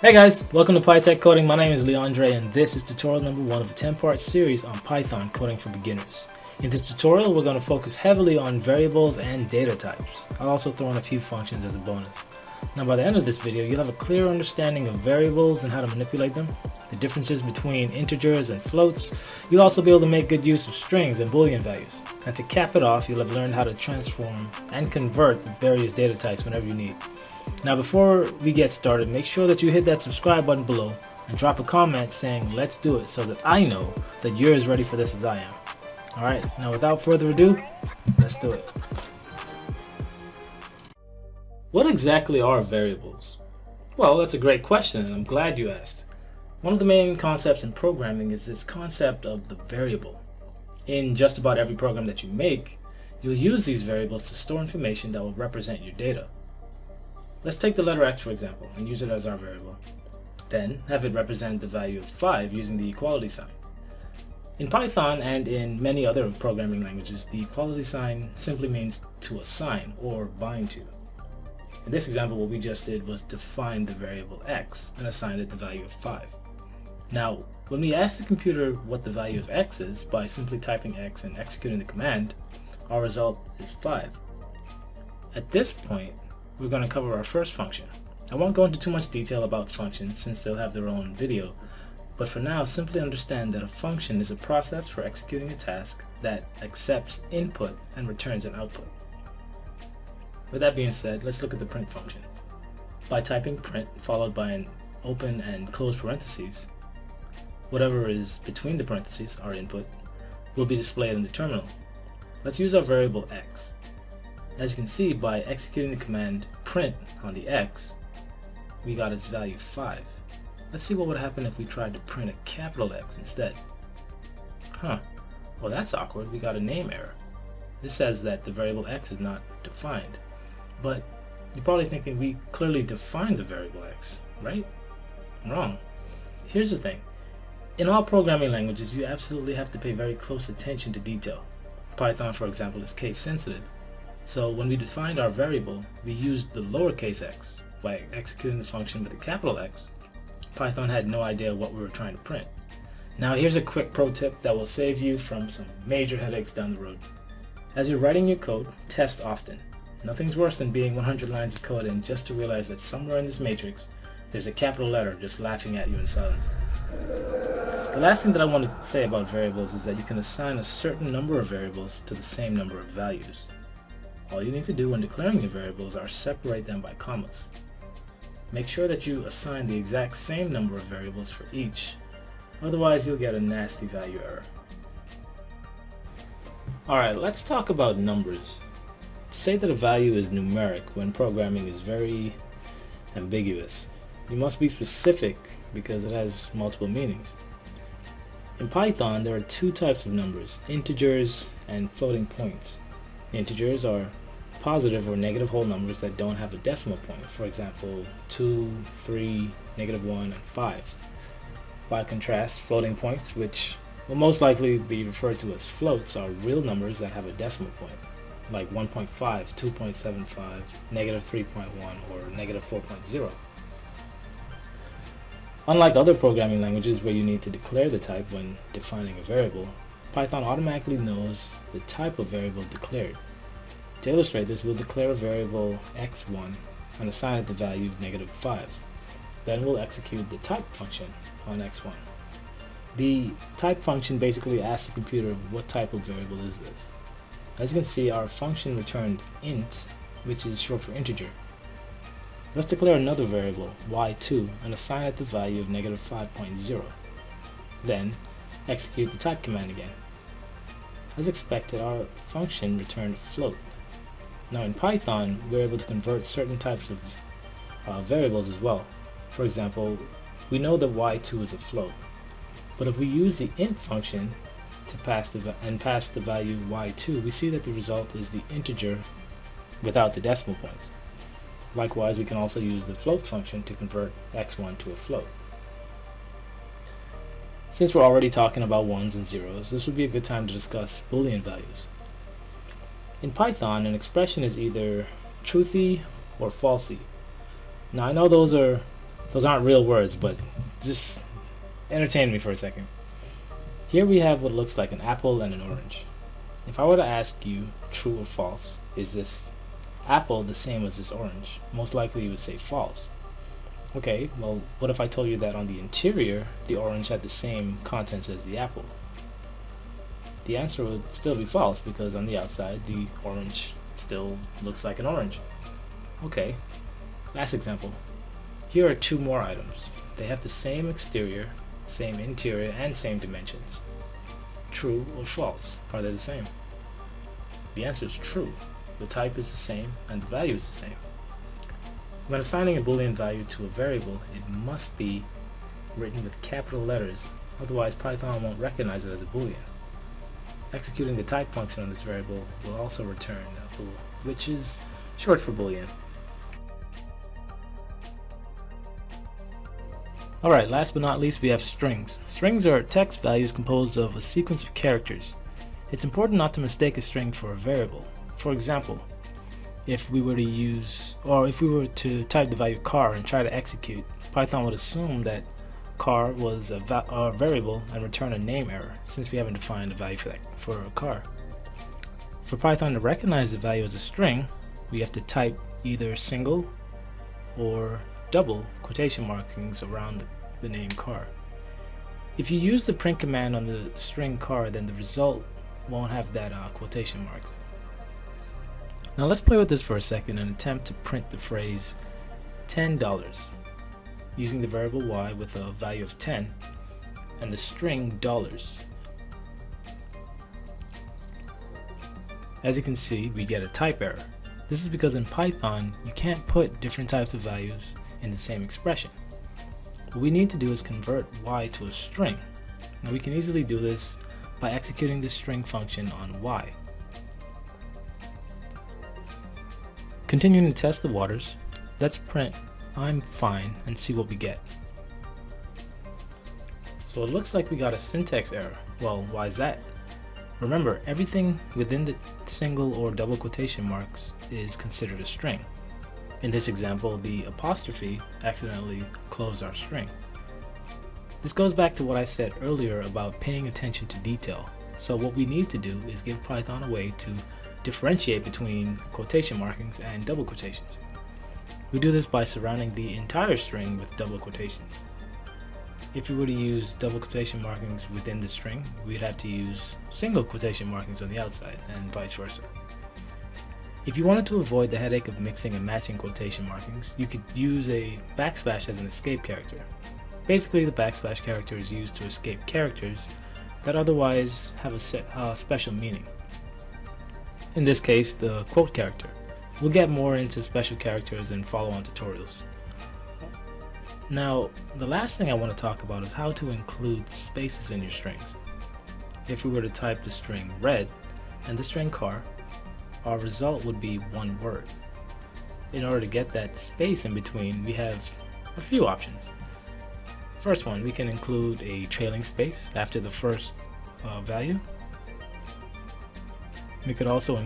Hey guys, welcome to PyTech Coding. My name is Leandre and this is tutorial number 1 of a 10-part series on Python coding for beginners. In this tutorial, we're going to focus heavily on variables and data types. I'll also throw in a few functions as a bonus. Now by the end of this video, you'll have a clear understanding of variables and how to manipulate them, the differences between integers and floats. You'll also be able to make good use of strings and Boolean values. And to cap it off, you'll have learned how to transform and convert various data types whenever you need. Now before we get started, make sure that you hit that subscribe button below and drop a comment saying let's do it so that I know that you're as ready for this as I am. Alright, now without further ado, let's do it. What exactly are variables? Well, that's a great question and I'm glad you asked. One of the main concepts in programming is this concept of the variable. In just about every program that you make, you'll use these variables to store information that will represent your data. Let's take the letter x for example and use it as our variable. Then have it represent the value of 5 using the equality sign. In Python and in many other programming languages, the equality sign simply means to assign or bind to. In this example, what we just did was define the variable x and assign it the value of 5. Now, when we ask the computer what the value of x is by simply typing x and executing the command, our result is 5. At this point, we're going to cover our first function. I won't go into too much detail about functions since they'll have their own video, but for now simply understand that a function is a process for executing a task that accepts input and returns an output. With that being said, let's look at the print function. By typing print followed by an open and close parentheses, whatever is between the parentheses, our input, will be displayed in the terminal. Let's use our variable x. As you can see, by executing the command print on the x, we got its value 5. Let's see what would happen if we tried to print a capital X instead. Well that's awkward, we got a name error. This says that the variable x is not defined. But you're probably thinking we clearly defined the variable x, right? Wrong. Here's the thing. In all programming languages, you absolutely have to pay very close attention to detail. Python, for example, is case sensitive. So when we defined our variable, we used the lowercase x. By executing the function with a capital X, Python had no idea what we were trying to print. Now here's a quick pro tip that will save you from some major headaches down the road. As you're writing your code, test often. Nothing's worse than being 100 lines of code and just to realize that somewhere in this matrix, there's a capital letter just laughing at you in silence. The last thing that I want to say about variables is that you can assign a certain number of variables to the same number of values. All you need to do when declaring your variables are separate them by commas. Make sure that you assign the exact same number of variables for each, otherwise you'll get a nasty value error. Alright, let's talk about numbers. To say that a value is numeric when programming is very ambiguous. You must be specific because it has multiple meanings. In Python, there are two types of numbers, integers and floating points. Integers are positive or negative whole numbers that don't have a decimal point, for example 2, 3, -1, and 5. By contrast, floating points, which will most likely be referred to as floats, are real numbers that have a decimal point, like 1.5, 2.75, -3.1, or -4.0. Unlike other programming languages where you need to declare the type when defining a variable, Python automatically knows the type of variable declared. To illustrate this, we'll declare a variable x1 and assign it the value of -5. Then we'll execute the type function on x1. The type function basically asks the computer what type of variable is this. As you can see, our function returned int, which is short for integer. Let's declare another variable, y2, and assign it the value of -5.0. Then execute the type command again. As expected, our function returned float. Now in Python, we're able to convert certain types of variables as well. For example, we know that y2 is a float, but if we use the int function to pass the value y2, we see that the result is the integer without the decimal points. Likewise, we can also use the float function to convert x1 to a float. Since we're already talking about ones and zeros, this would be a good time to discuss Boolean values. In Python, an expression is either truthy or falsy. Now I know those are Those aren't real words, but just entertain me for a second. Here we have what looks like an apple and an orange. If I were to ask you true or false, is this apple the same as this orange? Most likely you would say false. Okay, well, what if I told you that on the interior, the orange had the same contents as the apple? The answer would still be false, because on the outside, the orange still looks like an orange. Okay, last example. Here are two more items. They have the same exterior, same interior, and same dimensions. True or false? Are they the same? The answer is true. The type is the same, and the value is the same. When assigning a Boolean value to a variable, it must be written with capital letters, otherwise Python won't recognize it as a Boolean. Executing the type function on this variable will also return a bool, which is short for Boolean. Alright, last but not least we have strings. Strings are text values composed of a sequence of characters. It's important not to mistake a string for a variable. For example, if we were to type the value car and try to execute, Python would assume that car was a variable and return a name error, since we haven't defined a value for a car. For Python to recognize the value as a string, we have to type either single or double quotation markings around the name car. If you use the print command on the string car, then the result won't have that quotation marks. Now let's play with this for a second and attempt to print the phrase $10 using the variable y with a value of 10 and the string dollars. As you can see, we get a type error. This is because in Python you can't put different types of values in the same expression. What we need to do is convert y to a string. Now we can easily do this by executing the string function on y. Continuing to test the waters, let's print I'm fine and see what we get. So it looks like we got a syntax error. Well, why is that? Remember, everything within the single or double quotation marks is considered a string. In this example, the apostrophe accidentally closed our string. This goes back to what I said earlier about paying attention to detail. So what we need to do is give Python a way to differentiate between quotation markings and double quotations. We do this by surrounding the entire string with double quotations. If we were to use double quotation markings within the string, we'd have to use single quotation markings on the outside, and vice versa. If you wanted to avoid the headache of mixing and matching quotation markings, you could use a backslash as an escape character. Basically, the backslash character is used to escape characters that otherwise have a special meaning. In this case, the quote character. We'll get more into special characters in follow-on tutorials. Now, the last thing I want to talk about is how to include spaces in your strings. If we were to type the string red and the string car, our result would be one word. In order to get that space in between, we have a few options. First one, we can include a trailing space after the first value. We could also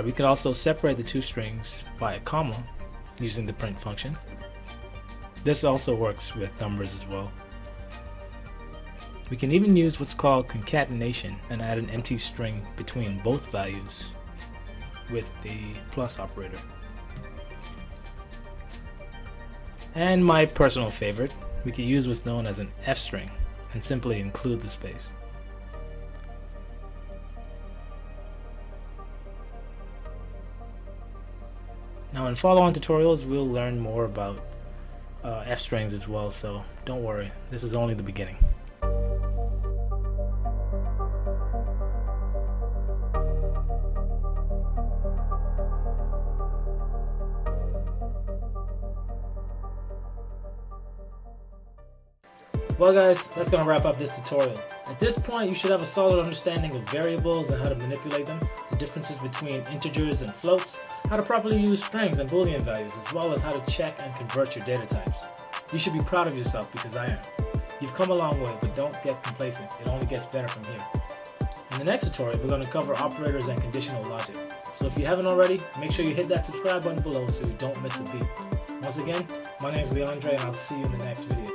we could also separate the two strings by a comma using the print function. This also works with numbers as well. We can even use what's called concatenation and add an empty string between both values with the plus operator. And my personal favorite, we could use what's known as an F string and simply include the space. Now in follow-on tutorials, we'll learn more about F strings as well, so don't worry, this is only the beginning. Well guys, that's going to wrap up this tutorial. At this point, you should have a solid understanding of variables and how to manipulate them, the differences between integers and floats, how to properly use strings and Boolean values, as well as how to check and convert your data types. You should be proud of yourself because I am. You've come a long way, but don't get complacent. It only gets better from here. In the next tutorial, we're going to cover operators and conditional logic. So if you haven't already, make sure you hit that subscribe button below so you don't miss a beat. Once again, my name is Leandre, and I'll see you in the next video.